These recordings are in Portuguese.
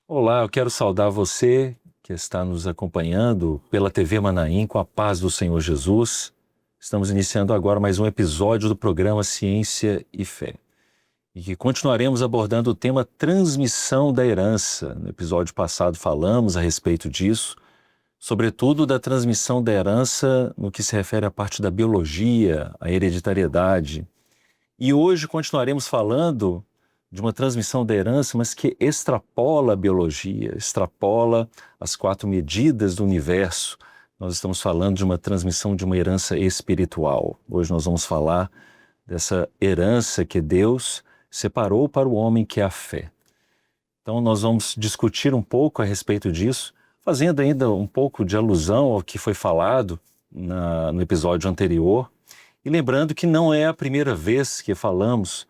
Olá, eu quero saudar você que está nos acompanhando pela TV Manaim com a paz do Senhor Jesus. Estamos iniciando agora mais um episódio do programa Ciência e Fé. E que continuaremos abordando o tema transmissão da herança. No episódio passado falamos a respeito disso, sobretudo da transmissão da herança no que se refere à parte da biologia, à hereditariedade. E hoje continuaremos falando de uma transmissão da herança, mas que extrapola a biologia, extrapola as 4 medidas do universo. Nós estamos falando de uma transmissão de uma herança espiritual. Hoje nós vamos falar dessa herança que Deus separou para o homem, que é a fé. Então nós vamos discutir um pouco a respeito disso, fazendo ainda um pouco de alusão ao que foi falado no episódio anterior, e lembrando que não é a primeira vez que falamos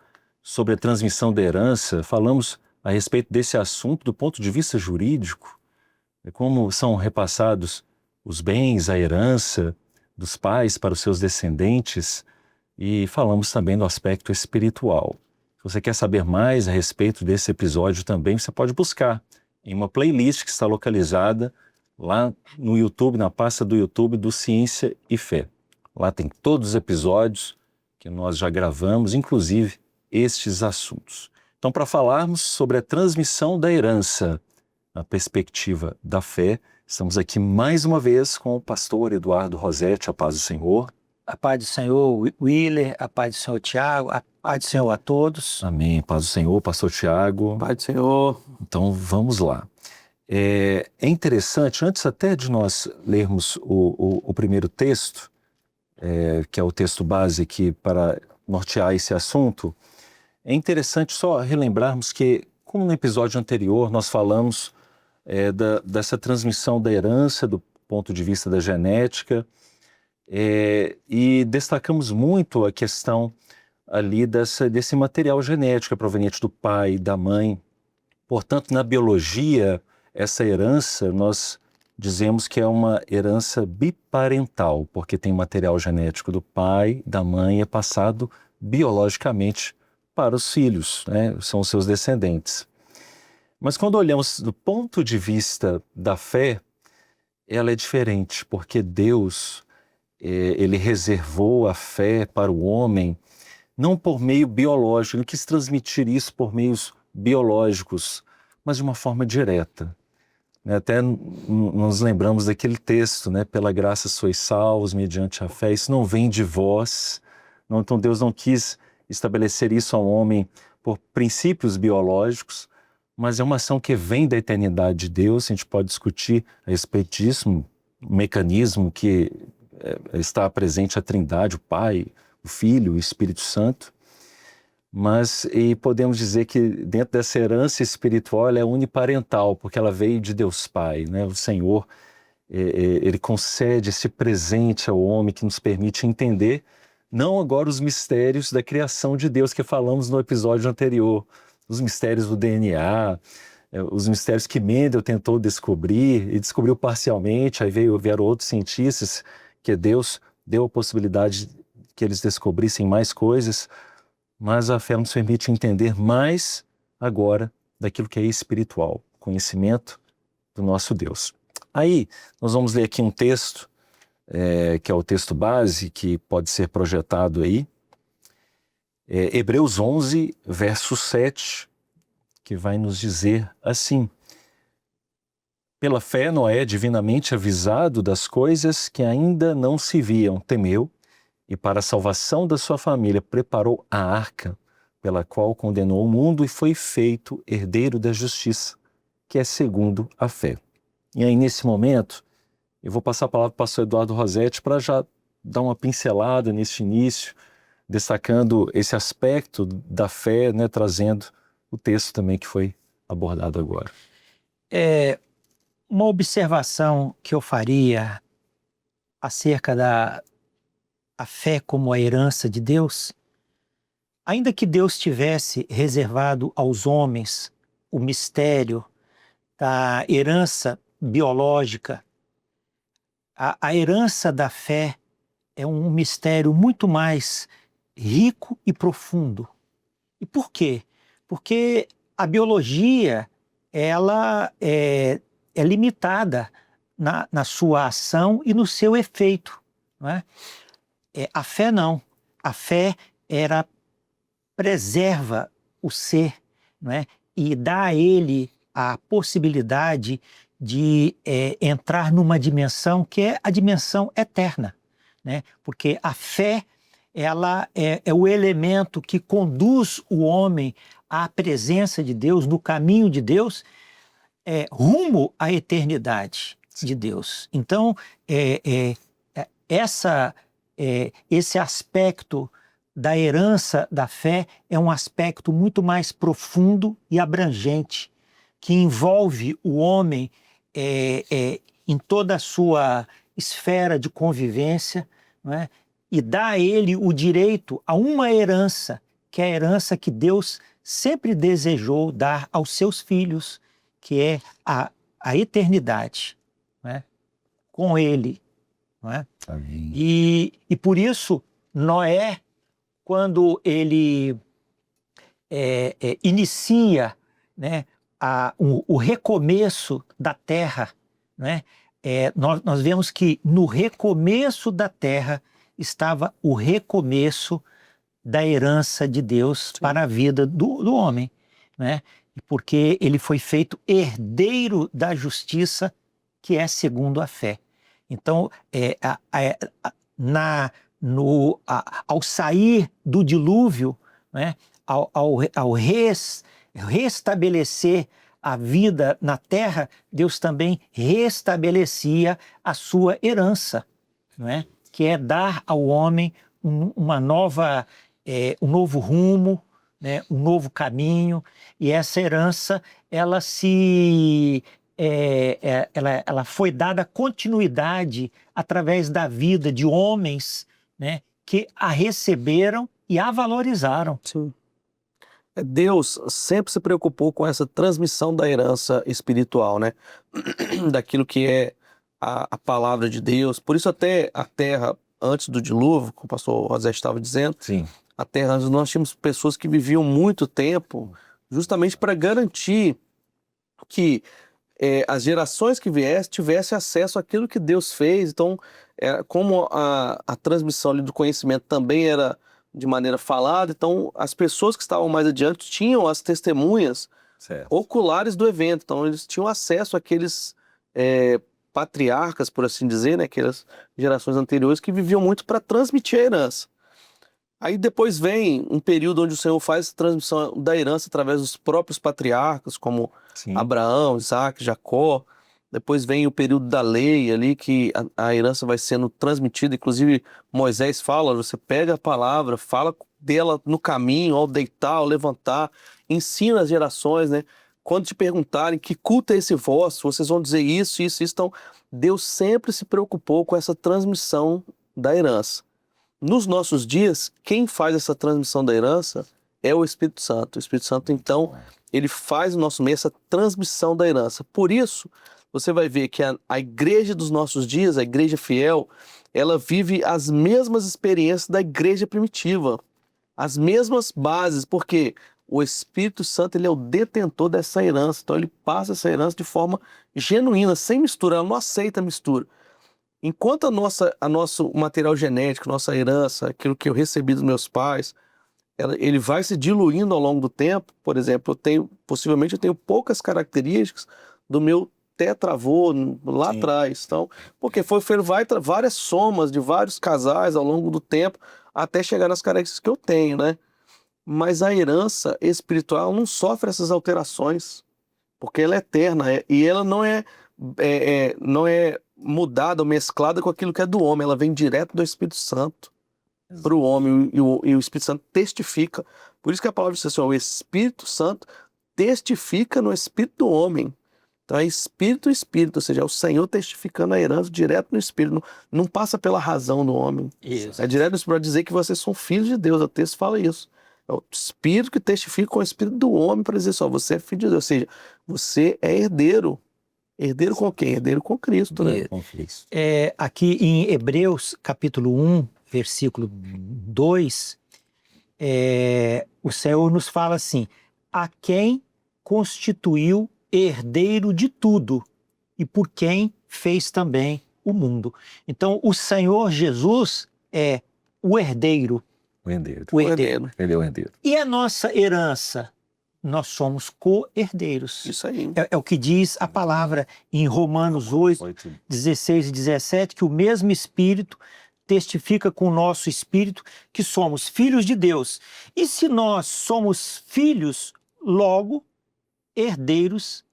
sobre a transmissão da herança, falamos a respeito desse assunto do ponto de vista jurídico, como são repassados os bens, a herança dos pais para os seus descendentes, e falamos também do aspecto espiritual. Se você quer saber mais a respeito desse episódio também, você pode buscar em uma playlist que está localizada lá no YouTube, na pasta do YouTube do Ciência e Fé. Lá tem todos os episódios que nós já gravamos, inclusive estes assuntos. Então, para falarmos sobre a transmissão da herança, a perspectiva da fé, estamos aqui mais uma vez com o pastor Eduardo Rossetti, a paz do Senhor. A paz do Senhor, Willer, a paz do Senhor, Tiago, a paz do Senhor a todos. Amém. Paz do Senhor, pastor Tiago. Paz do Senhor. Então, vamos lá. É interessante, antes até de nós lermos o primeiro texto, que é o texto base aqui para nortear esse assunto, é interessante só relembrarmos que, como no episódio anterior, nós falamos dessa transmissão da herança do ponto de vista da genética, e destacamos muito a questão ali desse material genético proveniente do pai e da mãe. Portanto, na biologia, essa herança nós dizemos que é uma herança biparental, porque tem material genético do pai, da mãe, é passado biologicamente para os filhos, né? São os seus descendentes. Mas quando olhamos do ponto de vista da fé, ela é diferente, porque Deus, ele reservou a fé para o homem, não por meio biológico, não quis transmitir isso por meios biológicos, mas de uma forma direta. Até nos lembramos daquele texto, né? Pela graça sois salvos mediante a fé. Isso não vem de vós. Não, então Deus não quis estabelecer isso ao homem por princípios biológicos, mas é uma ação que vem da eternidade de Deus. A gente pode discutir a respeito disso, um mecanismo que está presente a Trindade, o Pai, o Filho, o Espírito Santo. E podemos dizer que dentro dessa herança espiritual ela é uniparental, porque ela veio de Deus Pai, né? O Senhor, ele concede esse presente ao homem que nos permite entender, não agora os mistérios da criação de Deus que falamos no episódio anterior, os mistérios do DNA, os mistérios que Mendel tentou descobrir e descobriu parcialmente, aí vieram outros cientistas que Deus deu a possibilidade que eles descobrissem mais coisas, mas a fé nos permite entender mais agora daquilo que é espiritual, conhecimento do nosso Deus. Aí, nós vamos ler aqui um texto, que é o texto base, que pode ser projetado aí, Hebreus 11, verso 7, que vai nos dizer assim: pela fé, Noé, divinamente avisado das coisas que ainda não se viam, temeu, e para a salvação da sua família preparou a arca, pela qual condenou o mundo e foi feito herdeiro da justiça, que é segundo a fé. E aí, nesse momento, eu vou passar a palavra para o pastor Eduardo Rossetti para já dar uma pincelada nesse início, destacando esse aspecto da fé, né, trazendo o texto também que foi abordado agora. Uma observação que eu faria acerca da fé como a herança de Deus, ainda que Deus tivesse reservado aos homens o mistério da herança biológica, a herança da fé é um mistério muito mais rico e profundo. E por quê? Porque a biologia ela é limitada na sua ação e no seu efeito, não é? A fé não. A fé preserva o ser, não é? E dá a ele a possibilidade de entrar numa dimensão que é a dimensão eterna, né? Porque a fé, ela é o elemento que conduz o homem à presença de Deus, no caminho de Deus, rumo à eternidade de Deus. Então, esse aspecto da herança da fé é um aspecto muito mais profundo e abrangente, que envolve o homem em toda a sua esfera de convivência, não é? E dá a ele o direito a uma herança, que é a herança que Deus sempre desejou dar aos seus filhos, que é a eternidade, não é? Com ele. Não é? Amém. E por isso, Noé, quando ele inicia, né, o recomeço da terra, né, nós vemos que no recomeço da terra estava o recomeço da herança de Deus para a vida do homem, né? Porque ele foi feito herdeiro da justiça, que é segundo a fé. Então, ao sair do dilúvio, né, ao restabelecer a vida na terra, Deus também restabelecia a sua herança, não é? Que é dar ao homem um novo rumo, né, um novo caminho, e essa herança ela foi dada continuidade através da vida de homens, né, que a receberam e a valorizaram. Sim. Deus sempre se preocupou com essa transmissão da herança espiritual, né? Daquilo que é a palavra de Deus. Por isso até a terra, antes do dilúvio, como o pastor José estava dizendo, Sim. a terra, nós tínhamos pessoas que viviam muito tempo justamente para garantir que as gerações que viessem tivessem acesso àquilo que Deus fez. Então, como a transmissão ali do conhecimento também era de maneira falada, então as pessoas que estavam mais adiante tinham as testemunhas oculares do evento. Então, eles tinham acesso àqueles patriarcas, por assim dizer, né, aquelas gerações anteriores que viviam muito para transmitir a herança. Aí depois vem um período onde o Senhor faz a transmissão da herança através dos próprios patriarcas, como Abraão, Isaac, Jacó. Depois vem o período da lei ali, que a herança vai sendo transmitida. Inclusive, Moisés fala, você pega a palavra, fala dela no caminho, ao deitar, ao levantar, ensina as gerações, né? Quando te perguntarem que culto é esse vosso, vocês vão dizer isso, isso, isso. Então, Deus sempre se preocupou com essa transmissão da herança. Nos nossos dias, quem faz essa transmissão da herança é o Espírito Santo. O Espírito Santo, então, ele faz no nosso meio essa transmissão da herança. Por isso, você vai ver que a igreja dos nossos dias, a igreja fiel, ela vive as mesmas experiências da igreja primitiva, as mesmas bases, porque o Espírito Santo, ele é o detentor dessa herança. Então, ele passa essa herança de forma genuína, sem mistura. Ela não aceita mistura. Enquanto a nosso material genético, nossa herança, aquilo que eu recebi dos meus pais, ele vai se diluindo ao longo do tempo. Por exemplo, possivelmente eu tenho poucas características do meu tetravô lá atrás. Então, porque foi várias somas de vários casais ao longo do tempo até chegar nas características que eu tenho, né? Mas a herança espiritual não sofre essas alterações, porque ela é eterna e ela não é mudada ou mesclada com aquilo que é do homem. Ela vem direto do Espírito Santo para o homem e o Espírito Santo testifica. Por isso que a palavra diz assim, o Espírito Santo testifica no Espírito do homem. Então é Espírito e Espírito, ou seja, é o Senhor testificando a herança direto no Espírito, não passa pela razão do homem. Isso. É direto no Espírito para dizer que vocês são filhos de Deus. O texto fala isso. É o Espírito que testifica com o Espírito do homem para dizer só, você é filho de Deus, ou seja, você é herdeiro. Herdeiro com quem? Herdeiro com Cristo, né? Com Cristo. Aqui em Hebreus, capítulo 1, versículo 2, o Senhor nos fala assim, a quem constituiu herdeiro de tudo e por quem fez também o mundo. Então, o Senhor Jesus é o herdeiro. O herdeiro. O herdeiro. Ele é o herdeiro. E a nossa herança? Nós somos co-herdeiros. Isso aí. É o que diz a palavra em Romanos 8, 16 e 17, que o mesmo Espírito testifica com o nosso espírito que somos filhos de Deus. E se nós somos filhos, logo, herdeiros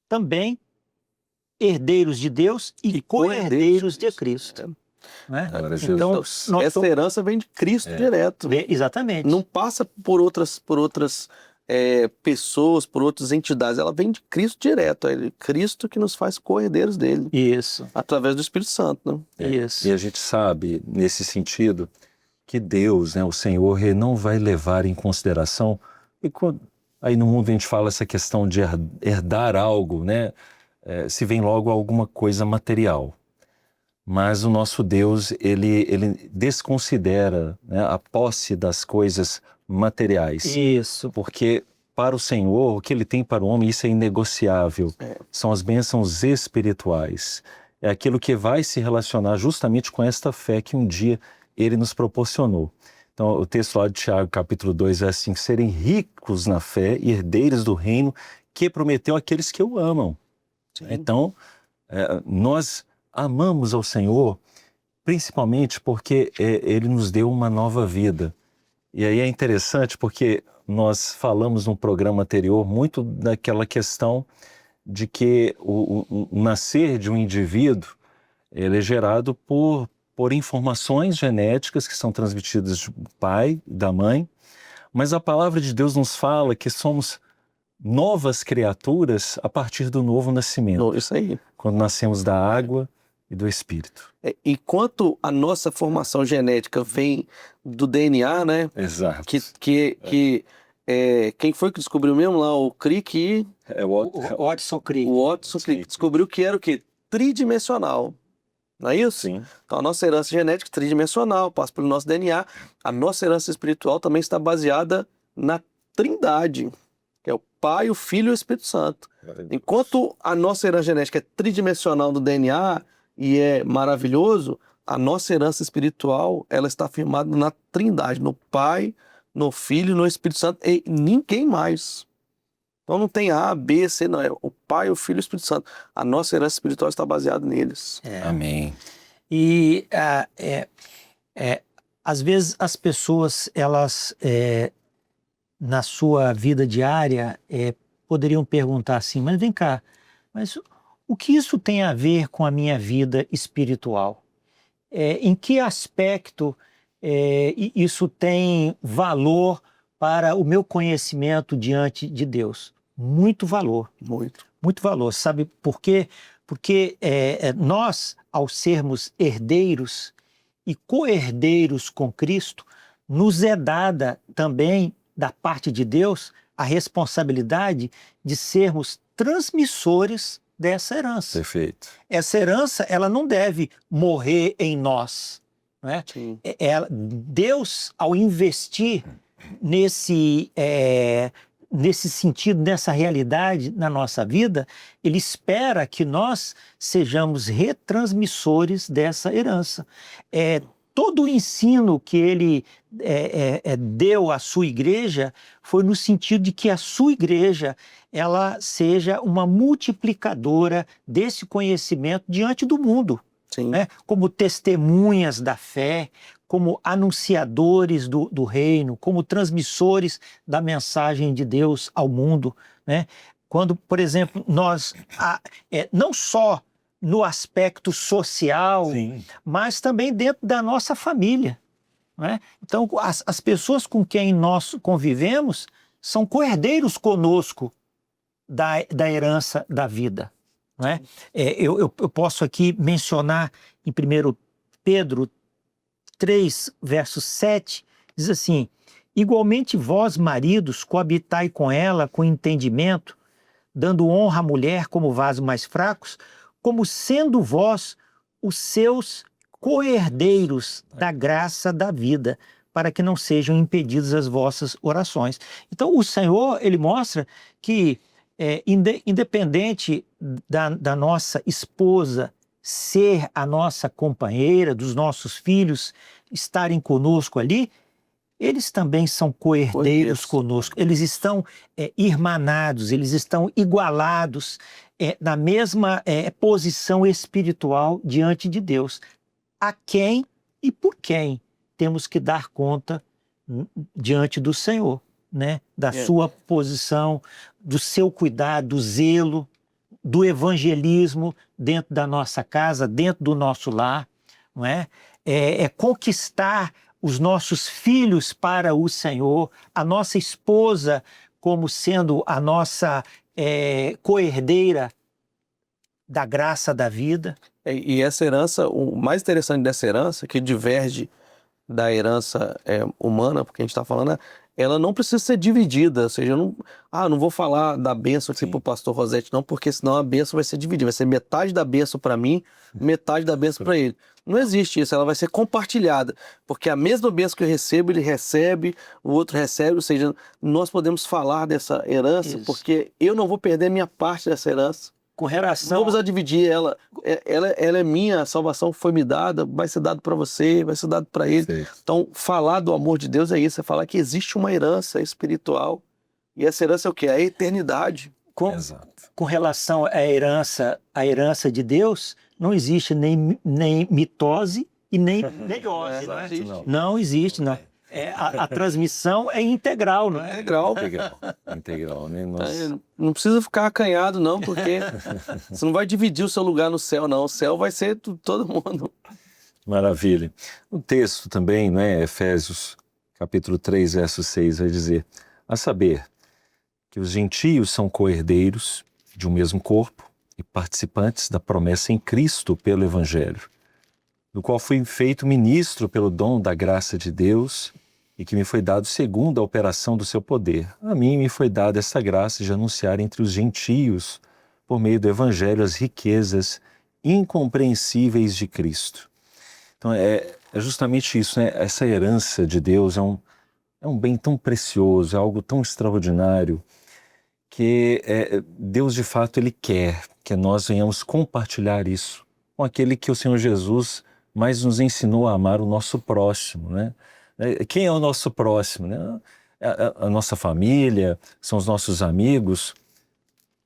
também, herdeiros de Deus e co-herdeiros de Cristo. Né? Então, essa herança vem de Cristo direto. Exatamente. Não passa por outras pessoas, por outras entidades. Ela vem de Cristo direto. É Cristo que nos faz co-herdeiros dele. Isso. Através do Espírito Santo. Né? Isso. E a gente sabe, nesse sentido, que Deus, né, o Senhor, ele não vai levar em consideração... E quando, aí no mundo a gente fala essa questão de herdar algo, né? Se vem logo alguma coisa material. Mas o nosso Deus, ele desconsidera, né, a posse das coisas materiais. Isso. Porque para o Senhor, o que ele tem para o homem, isso é inegociável. São as bênçãos espirituais. É aquilo que vai se relacionar justamente com esta fé que um dia ele nos proporcionou. Então, o texto lá de Tiago, capítulo 2, é assim: serem ricos na fé e herdeiros do reino que prometeu àqueles que o amam. Sim. Então, nós amamos ao Senhor principalmente porque ele nos deu uma nova vida. E aí é interessante porque nós falamos no programa anterior muito daquela questão de que o nascer de um indivíduo, ele é gerado por informações genéticas que são transmitidas do pai e da mãe, mas a palavra de Deus nos fala que somos novas criaturas a partir do novo nascimento. Isso aí. Quando nascemos da água e do Espírito. Enquanto a nossa formação genética vem do DNA, né? Exato. Quem foi que descobriu mesmo lá? O Crick? O Watson Crick. O Watson Crick descobriu que era o quê? Tridimensional. Não é isso? Sim. Então a nossa herança genética é tridimensional, passa pelo nosso DNA. A nossa herança espiritual também está baseada na Trindade, que é o Pai, o Filho e o Espírito Santo. Enquanto a nossa herança genética é tridimensional do DNA e é maravilhoso, a nossa herança espiritual, ela está firmada na Trindade, no Pai, no Filho e no Espírito Santo, e ninguém mais. Então não tem A, B, C, não. É o Pai, o Filho e o Espírito Santo. A nossa herança espiritual está baseada neles. Amém. E às vezes as pessoas, elas, na sua vida diária, poderiam perguntar assim, mas vem cá, mas o que isso tem a ver com a minha vida espiritual? Em que aspecto isso tem valor para o meu conhecimento diante de Deus? Muito valor. Muito valor. Sabe por quê? Porque nós, ao sermos herdeiros e co-herdeiros com Cristo, nos é dada também, da parte de Deus, a responsabilidade de sermos transmissores dessa herança. Perfeito. Essa herança, ela não deve morrer em nós. Não é? Deus, ao investir nesse sentido, nessa realidade na nossa vida, ele espera que nós sejamos retransmissores dessa herança. Todo o ensino que ele deu à sua igreja foi no sentido de que a sua igreja ela seja uma multiplicadora desse conhecimento diante do mundo. Sim. Né? Como testemunhas da fé, como anunciadores do reino, como transmissores da mensagem de Deus ao mundo. Né? Quando, por exemplo, nós, não só no aspecto social, sim, mas também dentro da nossa família. Né? Então, as pessoas com quem nós convivemos são co-herdeiros conosco da herança da vida. Né? Eu posso aqui mencionar em 1 Pedro 3, verso 7, diz assim: igualmente vós, maridos, coabitai com ela com entendimento, dando honra à mulher como vasos mais fracos, como sendo vós os seus co-herdeiros da graça da vida, para que não sejam impedidas as vossas orações. Então o Senhor, ele mostra que independente da nossa esposa ser a nossa companheira, dos nossos filhos estarem conosco ali, eles também são co-herdeiros conosco. Eles estão irmanados, eles estão igualados na mesma posição espiritual diante de Deus. A quem e por quem temos que dar conta diante do Senhor, né? Da sua posição, do seu cuidado, do zelo, do evangelismo dentro da nossa casa, dentro do nosso lar, não é? Conquistar os nossos filhos para o Senhor, a nossa esposa como sendo a nossa co-herdeira da graça da vida. E essa herança, o mais interessante dessa herança, que diverge da herança humana, porque a gente está falando, ela não precisa ser dividida, ou seja, eu não vou falar da bênção aqui para o pastor Rosete não, porque senão a bênção vai ser dividida, vai ser metade da bênção para mim, metade da bênção para ele. Não existe isso, ela vai ser compartilhada, porque a mesma bênção que eu recebo, ele recebe, o outro recebe, ou seja, nós podemos falar dessa herança, porque eu não vou perder minha parte dessa herança. Com relação... Não vou precisar dividir ela. Ela é minha, a salvação foi me dada, vai ser dado para você, vai ser dado para ele. Sim. Então, falar do amor de Deus é isso, é falar que existe uma herança espiritual. E essa herança é o quê? A eternidade. Com relação à herança de Deus, não existe nem mitose e nem meiose. Não existe, não. A transmissão é integral, não é? Integral, né? Nossa. Não precisa ficar acanhado, não, porque você não vai dividir o seu lugar no céu, não. O céu vai ser todo mundo. Maravilha. O texto também, né, Efésios, capítulo 3, verso 6, vai dizer: a saber, que os gentios são co-herdeiros de um mesmo corpo e participantes da promessa em Cristo pelo Evangelho, do qual fui feito ministro pelo dom da graça de Deus e que me foi dado segundo a operação do seu poder. A mim me foi dada essa graça de anunciar entre os gentios, por meio do Evangelho, as riquezas incompreensíveis de Cristo. Então é justamente isso, né? Essa herança de Deus é um bem tão precioso, é algo tão extraordinário, que Deus de fato Ele quer que nós venhamos compartilhar isso com aquele que o Senhor Jesus mais nos ensinou a amar, o nosso próximo, né? Quem é o nosso próximo, né? A nossa família, são os nossos amigos,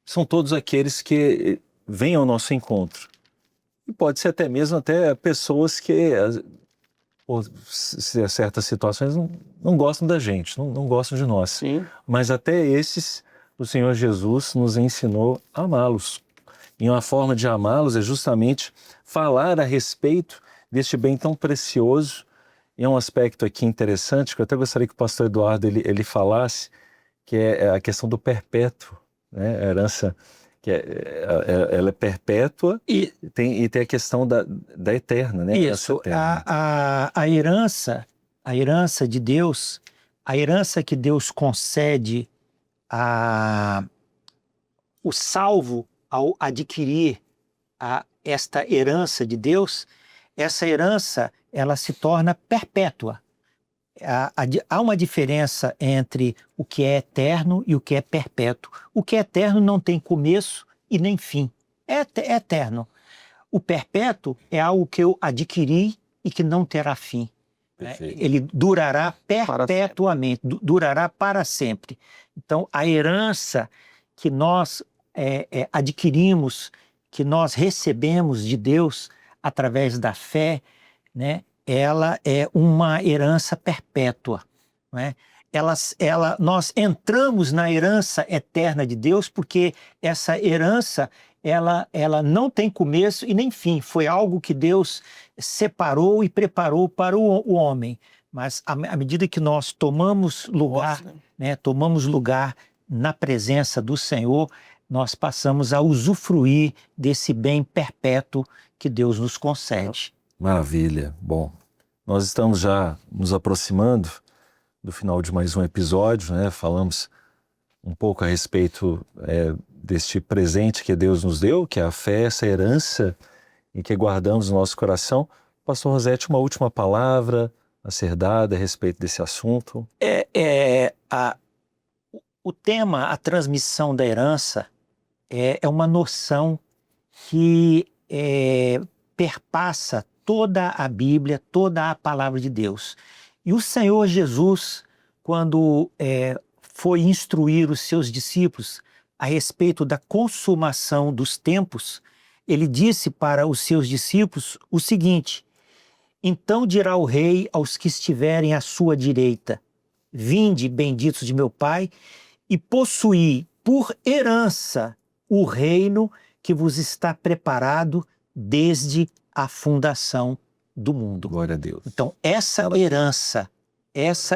são todos aqueles que vêm ao nosso encontro. E pode ser até mesmo pessoas que, por certas situações, não gostam da gente, não gostam de nós. Sim. Mas até esses, o Senhor Jesus nos ensinou a amá-los. E uma forma de amá-los é justamente falar a respeito deste bem tão precioso. E é um aspecto aqui interessante, que eu até gostaria que o pastor Eduardo ele falasse, que é a questão do perpétuo, né? A herança, que ela é perpétua e tem a questão da eterna, né? Isso, a herança de Deus, a herança que Deus concede o salvo ao adquirir esta herança de Deus, essa herança ela se torna perpétua. Há uma diferença entre o que é eterno e o que é perpétuo. O que é eterno não tem começo e nem fim. É eterno. O perpétuo é algo que eu adquiri e que não terá fim. Ele durará perpetuamente, durará para sempre. Então, a herança que nós adquirimos, que nós recebemos de Deus através da fé, né? Ela é uma herança perpétua, não é? Nós entramos na herança eterna de Deus porque essa herança ela não tem começo e nem fim. Foi algo que Deus separou e preparou para o homem. Mas à medida que nós tomamos lugar, né, tomamos lugar na presença do Senhor, nós passamos a usufruir desse bem perpétuo que Deus nos concede. Maravilha. Bom, nós estamos já nos aproximando do final de mais um episódio, né? Falamos um pouco a respeito deste presente que Deus nos deu, que é a fé, essa herança em que guardamos no nosso coração. Pastor Rosete, uma última palavra a ser dada a respeito desse assunto? O tema, a transmissão da herança, é uma noção que perpassa toda a Bíblia, toda a palavra de Deus. E o Senhor Jesus, quando foi instruir os seus discípulos a respeito da consumação dos tempos, ele disse para os seus discípulos o seguinte: então dirá o rei aos que estiverem à sua direita: vinde, benditos de meu Pai, e possuí por herança o reino que vos está preparado desde a fundação do mundo. Glória a Deus. Então, essa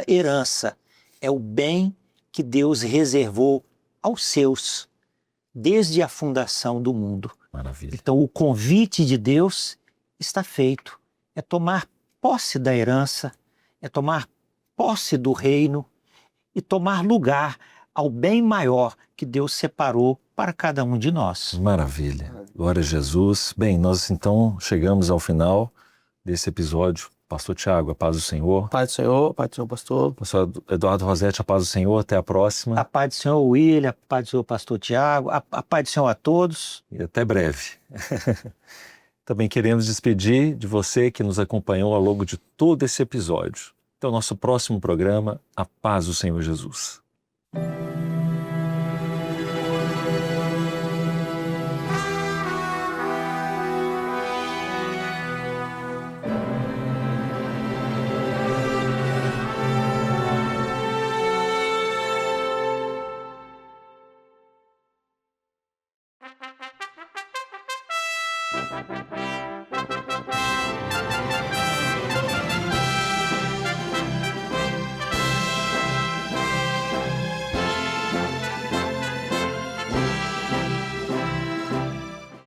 herança é o bem que Deus reservou aos seus desde a fundação do mundo. Maravilha. Então, o convite de Deus está feito. É tomar posse da herança, é tomar posse do reino e tomar lugar ao bem maior que Deus separou para cada um de nós. Maravilha. Glória a Jesus. Bem, nós então chegamos ao final desse episódio. Pastor Tiago, a paz do Senhor. Paz do Senhor, pastor. Pastor Eduardo Rosete, a paz do Senhor. Até a próxima. A paz do Senhor, William, a paz do Senhor, pastor Tiago, a paz do Senhor a todos. E até breve. Também queremos despedir de você que nos acompanhou ao longo de todo esse episódio. Até o nosso próximo programa, a paz do Senhor Jesus.